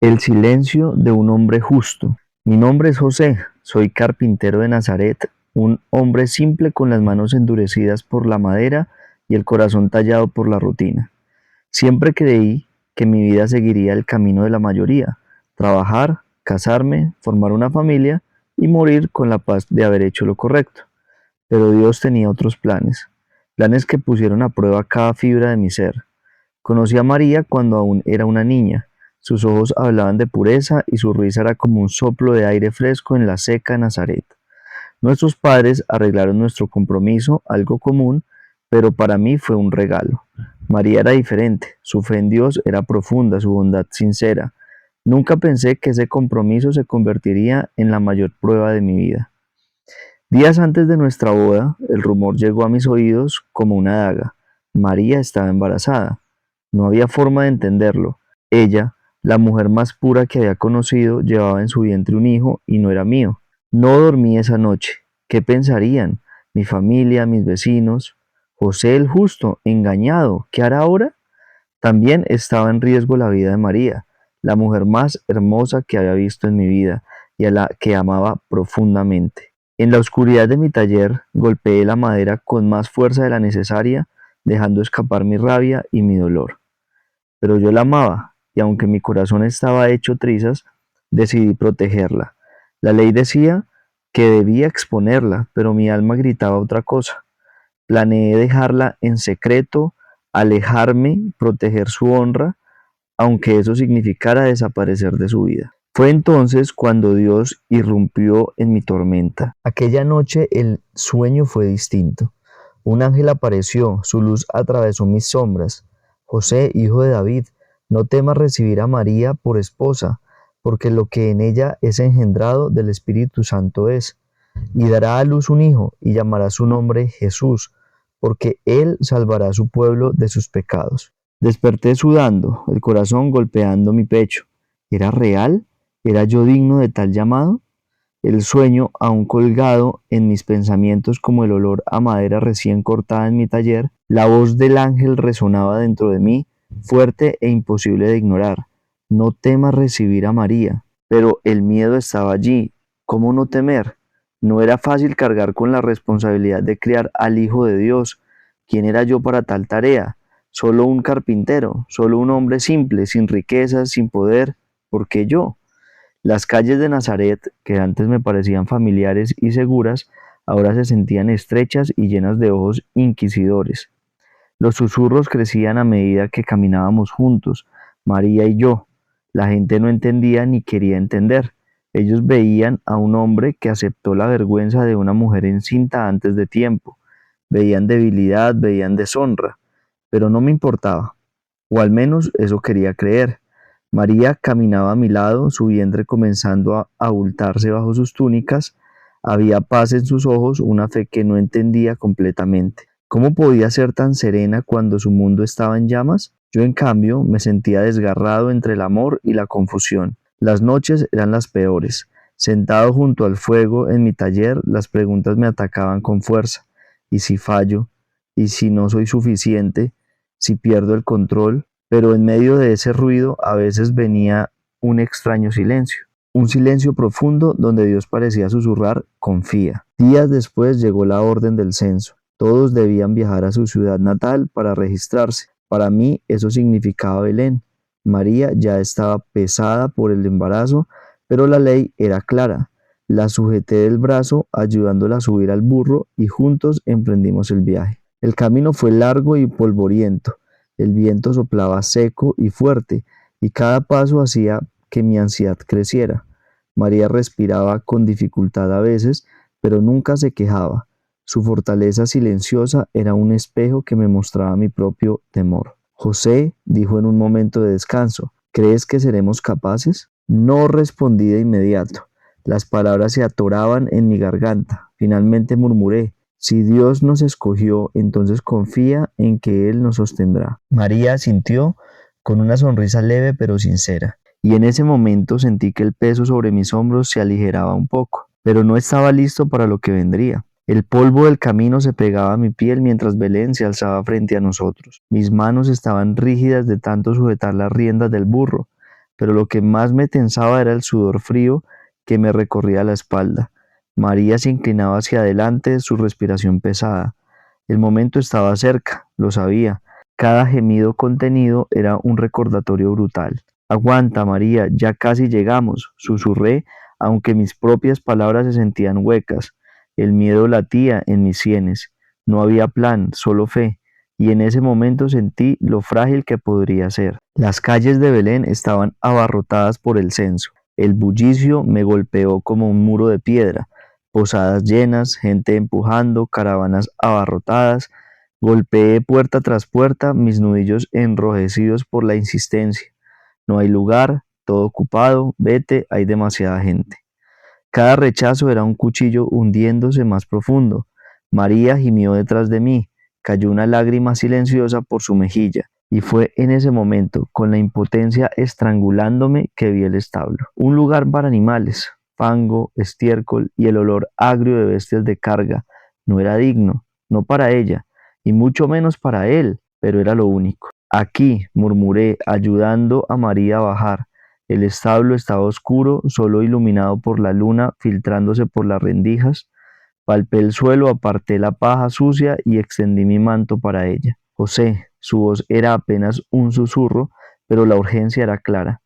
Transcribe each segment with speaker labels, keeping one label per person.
Speaker 1: El silencio de un hombre justo. Mi nombre es José, soy carpintero de Nazaret, un hombre simple con las manos endurecidas por la madera y el corazón tallado por la rutina. Siempre creí que mi vida seguiría el camino de la mayoría: trabajar, casarme, formar una familia y morir con la paz de haber hecho lo correcto. Pero Dios tenía otros planes, planes que pusieron a prueba cada fibra de mi ser. Conocí a María cuando aún era una niña. Sus ojos hablaban de pureza y su risa era como un soplo de aire fresco en la seca Nazaret. Nuestros padres arreglaron nuestro compromiso, algo común, pero para mí fue un regalo. María era diferente, su fe en Dios era profunda, su bondad sincera. Nunca pensé que ese compromiso se convertiría en la mayor prueba de mi vida. Días antes de nuestra boda, el rumor llegó a mis oídos como una daga. María estaba embarazada. No había forma de entenderlo. Ella, la mujer más pura que había conocido, llevaba en su vientre un hijo y no era mío. No dormí esa noche. ¿Qué pensarían? Mi familia, mis vecinos. José el justo, engañado. ¿Qué hará ahora? También estaba en riesgo la vida de María, la mujer más hermosa que había visto en mi vida y a la que amaba profundamente. En la oscuridad de mi taller golpeé la madera con más fuerza de la necesaria, dejando escapar mi rabia y mi dolor. Pero yo la amaba, y aunque mi corazón estaba hecho trizas, decidí protegerla. La ley decía que debía exponerla, pero mi alma gritaba otra cosa. Planeé dejarla en secreto, alejarme, proteger su honra, aunque eso significara desaparecer de su vida. Fue entonces cuando Dios irrumpió en mi tormenta. Aquella noche el sueño fue distinto. Un ángel apareció, su luz atravesó mis sombras. José, hijo de David, no temas recibir a María por esposa, porque lo que en ella es engendrado del Espíritu Santo es. Y dará a luz un hijo, y llamará su nombre Jesús, porque él salvará a su pueblo de sus pecados. Desperté sudando, el corazón golpeando mi pecho. ¿Era real? ¿Era yo digno de tal llamado? El sueño, aún colgado en mis pensamientos como el olor a madera recién cortada en mi taller, la voz del ángel resonaba dentro de mí, fuerte e imposible de ignorar. No temas recibir a María. Pero el miedo estaba allí. ¿Cómo no temer? No era fácil cargar con la responsabilidad de criar al Hijo de Dios. ¿Quién era yo para tal tarea? Solo un carpintero, solo un hombre simple, sin riquezas, sin poder. ¿Por qué yo? Las calles de Nazaret, que antes me parecían familiares y seguras, ahora se sentían estrechas y llenas de ojos inquisidores. Los susurros crecían a medida que caminábamos juntos, María y yo. La gente no entendía ni quería entender. Ellos veían a un hombre que aceptó la vergüenza de una mujer encinta antes de tiempo. Veían debilidad, veían deshonra, pero no me importaba, o al menos eso quería creer. María caminaba a mi lado, su vientre comenzando a abultarse bajo sus túnicas. Había paz en sus ojos, una fe que no entendía completamente. ¿Cómo podía ser tan serena cuando su mundo estaba en llamas? Yo, en cambio, me sentía desgarrado entre el amor y la confusión. Las noches eran las peores. Sentado junto al fuego en mi taller, las preguntas me atacaban con fuerza. ¿Y si fallo? ¿Y si no soy suficiente? ¿Si pierdo el control? Pero en medio de ese ruido a veces venía un extraño silencio. Un silencio profundo donde Dios parecía susurrar: confía. Días después llegó la orden del censo. Todos debían viajar a su ciudad natal para registrarse. Para mí eso significaba Belén. María ya estaba pesada por el embarazo, pero la ley era clara. La sujeté del brazo, ayudándola a subir al burro, y juntos emprendimos el viaje. El camino fue largo y polvoriento. El viento soplaba seco y fuerte, y cada paso hacía que mi ansiedad creciera. María respiraba con dificultad a veces, pero nunca se quejaba. Su fortaleza silenciosa era un espejo que me mostraba mi propio temor. José dijo en un momento de descanso: ¿crees que seremos capaces? No respondí de inmediato. Las palabras se atoraban en mi garganta. Finalmente murmuré: si Dios nos escogió, entonces confía en que Él nos sostendrá. María asintió con una sonrisa leve pero sincera, y en ese momento sentí que el peso sobre mis hombros se aligeraba un poco, pero no estaba listo para lo que vendría. El polvo del camino se pegaba a mi piel mientras Belén se alzaba frente a nosotros. Mis manos estaban rígidas de tanto sujetar las riendas del burro, pero lo que más me tensaba era el sudor frío que me recorría la espalda. María se inclinaba hacia adelante, su respiración pesada. El momento estaba cerca, lo sabía. Cada gemido contenido era un recordatorio brutal. Aguanta, María, ya casi llegamos, susurré, aunque mis propias palabras se sentían huecas. El miedo latía en mis sienes. No había plan, solo fe, y en ese momento sentí lo frágil que podría ser. Las calles de Belén estaban abarrotadas por el censo. El bullicio me golpeó como un muro de piedra. Posadas llenas, gente empujando, caravanas abarrotadas. Golpeé puerta tras puerta, mis nudillos enrojecidos por la insistencia. No hay lugar, todo ocupado, vete, hay demasiada gente. Cada rechazo era un cuchillo hundiéndose más profundo. María gimió detrás de mí, cayó una lágrima silenciosa por su mejilla, y fue en ese momento, con la impotencia estrangulándome, que vi el establo. Un lugar para animales, fango, estiércol y el olor agrio de bestias de carga. No era digno, no para ella, y mucho menos para él, pero era lo único. Aquí, murmuré, ayudando a María a bajar. El establo estaba oscuro, solo iluminado por la luna filtrándose por las rendijas. Palpé el suelo, aparté la paja sucia y extendí mi manto para ella. José, su voz era apenas un susurro, pero la urgencia era clara.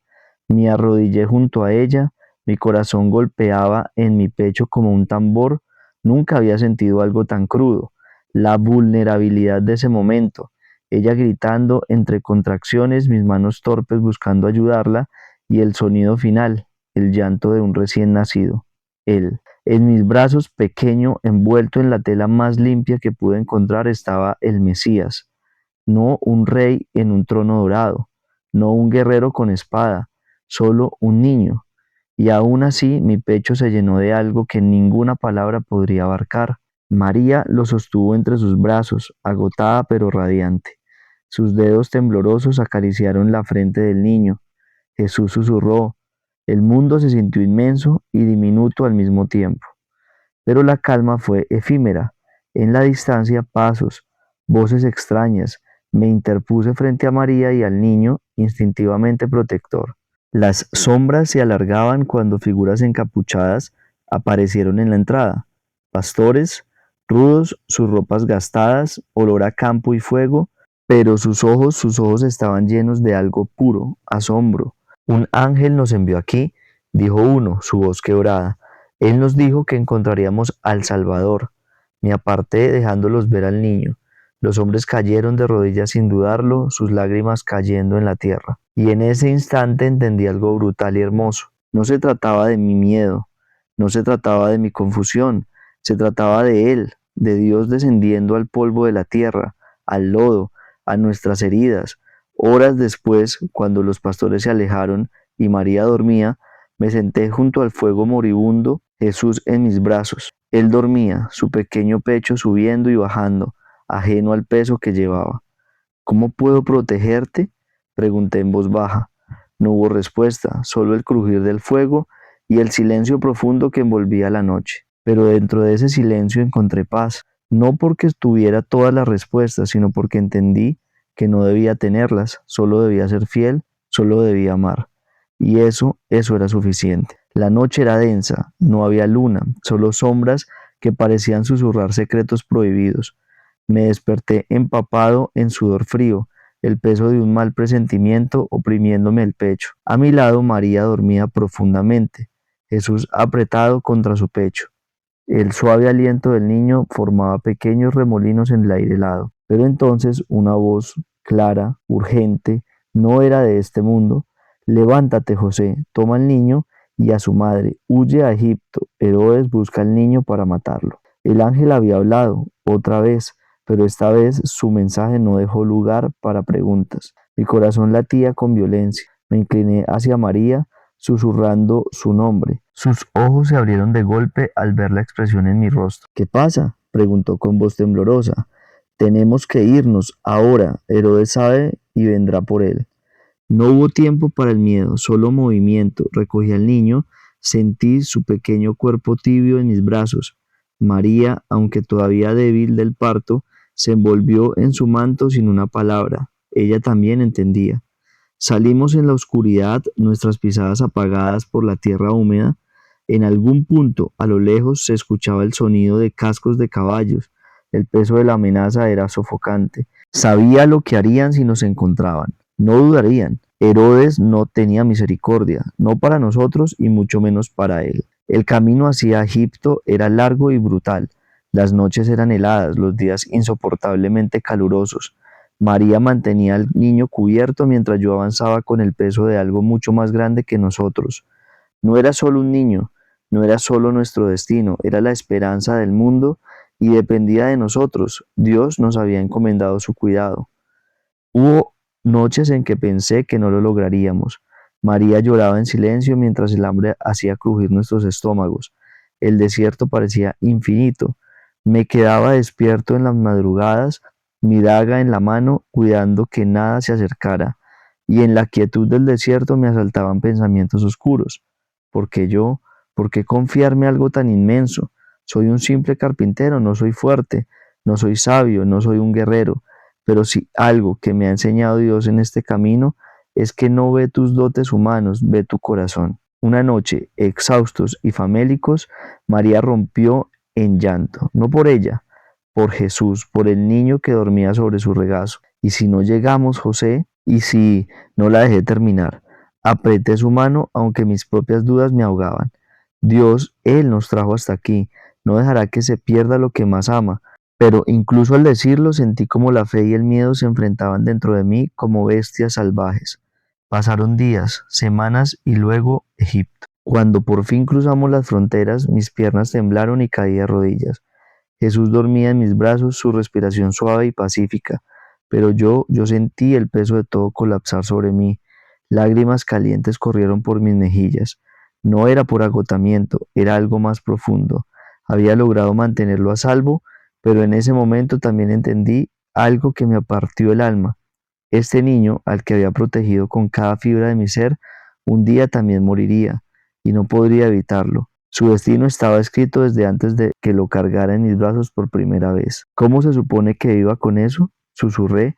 Speaker 1: Me arrodillé junto a ella, mi corazón golpeaba en mi pecho como un tambor. Nunca había sentido algo tan crudo. La vulnerabilidad de ese momento, ella gritando entre contracciones, mis manos torpes buscando ayudarla, y el sonido final, el llanto de un recién nacido. Él. En mis brazos, pequeño, envuelto en la tela más limpia que pude encontrar, estaba el Mesías, no un rey en un trono dorado, no un guerrero con espada, solo un niño. Y aún así mi pecho se llenó de algo que ninguna palabra podría abarcar. María lo sostuvo entre sus brazos, agotada pero radiante. Sus dedos temblorosos acariciaron la frente del niño. Jesús susurró. El mundo se sintió inmenso y diminuto al mismo tiempo. Pero la calma fue efímera. En la distancia, pasos, voces extrañas. Me interpuse frente a María y al niño, instintivamente protector. Las sombras se alargaban cuando figuras encapuchadas aparecieron en la entrada. Pastores, rudos, sus ropas gastadas, olor a campo y fuego, pero sus ojos estaban llenos de algo puro, asombro. Un ángel nos envió aquí, dijo uno, su voz quebrada. Él nos dijo que encontraríamos al Salvador. Me aparté dejándolos ver al niño. Los hombres cayeron de rodillas sin dudarlo, sus lágrimas cayendo en la tierra. Y en ese instante entendí algo brutal y hermoso. No se trataba de mi miedo, no se trataba de mi confusión, se trataba de Él, de Dios descendiendo al polvo de la tierra, al lodo, a nuestras heridas. Horas después, cuando los pastores se alejaron y María dormía, me senté junto al fuego moribundo, Jesús en mis brazos. Él dormía, su pequeño pecho subiendo y bajando, ajeno al peso que llevaba. ¿Cómo puedo protegerte?, pregunté en voz baja. No hubo respuesta, solo el crujir del fuego y el silencio profundo que envolvía la noche. Pero dentro de ese silencio encontré paz, no porque tuviera todas las respuestas, sino porque entendí que no debía tenerlas, solo debía ser fiel, solo debía amar. Y eso era suficiente. La noche era densa, no había luna, solo sombras que parecían susurrar secretos prohibidos. Me desperté empapado en sudor frío, el peso de un mal presentimiento oprimiéndome el pecho. A mi lado María dormía profundamente, Jesús apretado contra su pecho. El suave aliento del niño formaba pequeños remolinos en el aire helado. Pero entonces una voz clara, urgente, no era de este mundo. Levántate, José, toma al niño y a su madre, huye a Egipto. Herodes busca al niño para matarlo. El ángel había hablado otra vez, pero esta vez su mensaje no dejó lugar para preguntas. Mi corazón latía con violencia. Me incliné hacia María, susurrando su nombre. Sus ojos se abrieron de golpe al ver la expresión en mi rostro. ¿Qué pasa?, preguntó con voz temblorosa. Tenemos que irnos ahora. Herodes sabe y vendrá por él. No hubo tiempo para el miedo, solo movimiento. Recogí al niño, sentí su pequeño cuerpo tibio en mis brazos. María, aunque todavía débil del parto, se envolvió en su manto sin una palabra. Ella también entendía. Salimos en la oscuridad, nuestras pisadas apagadas por la tierra húmeda. En algún punto, a lo lejos, se escuchaba el sonido de cascos de caballos. El peso de la amenaza era sofocante. Sabía lo que harían si nos encontraban. No dudarían. Herodes no tenía misericordia, no para nosotros y mucho menos para él. El camino hacia Egipto era largo y brutal. Las noches eran heladas, los días insoportablemente calurosos. María mantenía al niño cubierto mientras yo avanzaba con el peso de algo mucho más grande que nosotros. No era solo un niño, no era solo nuestro destino, era la esperanza del mundo y dependía de nosotros. Dios nos había encomendado su cuidado. Hubo noches en que pensé que no lo lograríamos. María lloraba en silencio mientras el hambre hacía crujir nuestros estómagos. El desierto parecía infinito. Me quedaba despierto en las madrugadas, mi daga en la mano, cuidando que nada se acercara, y en la quietud del desierto me asaltaban pensamientos oscuros. ¿Por qué yo? ¿Por qué confiarme algo tan inmenso? Soy un simple carpintero, no soy fuerte, no soy sabio, no soy un guerrero. Pero si algo que me ha enseñado Dios en este camino es que no ve tus dotes humanos, ve tu corazón. Una noche, exhaustos y famélicos, María rompió en llanto, no por ella, por Jesús, por el niño que dormía sobre su regazo. Y si no llegamos, José, y si no la dejé terminar, apreté su mano aunque mis propias dudas me ahogaban. Dios, Él nos trajo hasta aquí, no dejará que se pierda lo que más ama. Pero incluso al decirlo sentí como la fe y el miedo se enfrentaban dentro de mí como bestias salvajes. Pasaron días, semanas y luego Egipto. Cuando por fin cruzamos las fronteras, mis piernas temblaron y caí de rodillas. Jesús dormía en mis brazos, su respiración suave y pacífica, pero yo sentí el peso de todo colapsar sobre mí. Lágrimas calientes corrieron por mis mejillas. No era por agotamiento, era algo más profundo. Había logrado mantenerlo a salvo, pero en ese momento también entendí algo que me partió el alma. Este niño, al que había protegido con cada fibra de mi ser, un día también moriría, y no podría evitarlo. Su destino estaba escrito desde antes de que lo cargara en mis brazos por primera vez. ¿Cómo se supone que viva con eso? Susurré.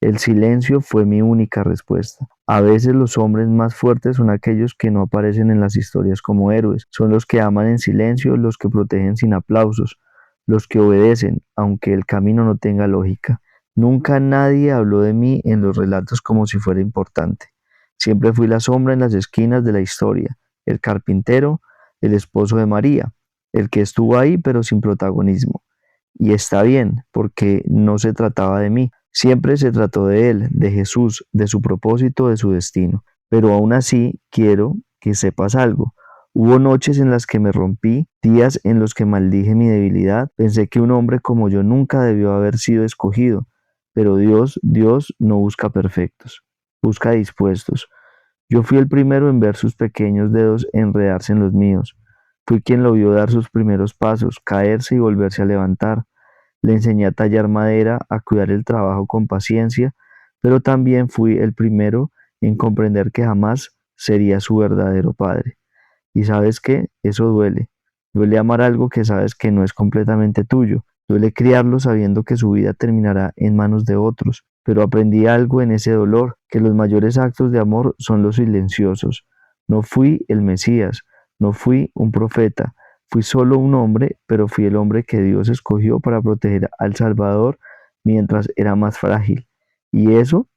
Speaker 1: El silencio fue mi única respuesta. A veces los hombres más fuertes son aquellos que no aparecen en las historias como héroes. Son los que aman en silencio, los que protegen sin aplausos, los que obedecen, aunque el camino no tenga lógica. Nunca nadie habló de mí en los relatos como si fuera importante. Siempre fui la sombra en las esquinas de la historia, el carpintero, el esposo de María, el que estuvo ahí pero sin protagonismo. Y está bien, porque no se trataba de mí, siempre se trató de Él, de Jesús, de su propósito, de su destino. Pero aún así quiero que sepas algo. Hubo noches en las que me rompí, días en los que maldije mi debilidad, pensé que un hombre como yo nunca debió haber sido escogido. Pero Dios no busca perfectos, busca dispuestos. Yo fui el primero en ver sus pequeños dedos enredarse en los míos. Fui quien lo vio dar sus primeros pasos, caerse y volverse a levantar. Le enseñé a tallar madera, a cuidar el trabajo con paciencia, pero también fui el primero en comprender que jamás sería su verdadero padre. Y sabes qué, eso duele. Duele amar algo que sabes que no es completamente tuyo. Duele criarlo sabiendo que su vida terminará en manos de otros. Pero aprendí algo en ese dolor, que los mayores actos de amor son los silenciosos. No fui el Mesías, no fui un profeta, fui solo un hombre, pero fui el hombre que Dios escogió para proteger al Salvador mientras era más frágil. Y eso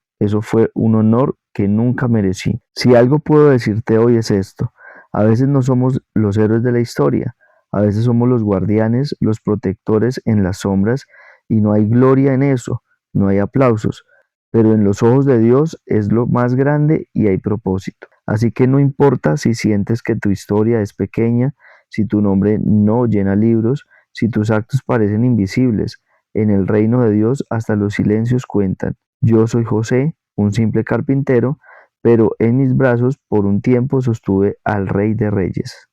Speaker 1: fue un honor que nunca merecí. Si algo puedo decirte hoy es esto. A veces no somos los héroes de la historia, a veces somos los guardianes, los protectores en las sombras, y no hay gloria en eso, no hay aplausos, pero en los ojos de Dios es lo más grande y hay propósito. Así que no importa si sientes que tu historia es pequeña, si tu nombre no llena libros, si tus actos parecen invisibles, en el reino de Dios hasta los silencios cuentan. Yo soy José, un simple carpintero, pero en mis brazos por un tiempo sostuve al Rey de Reyes.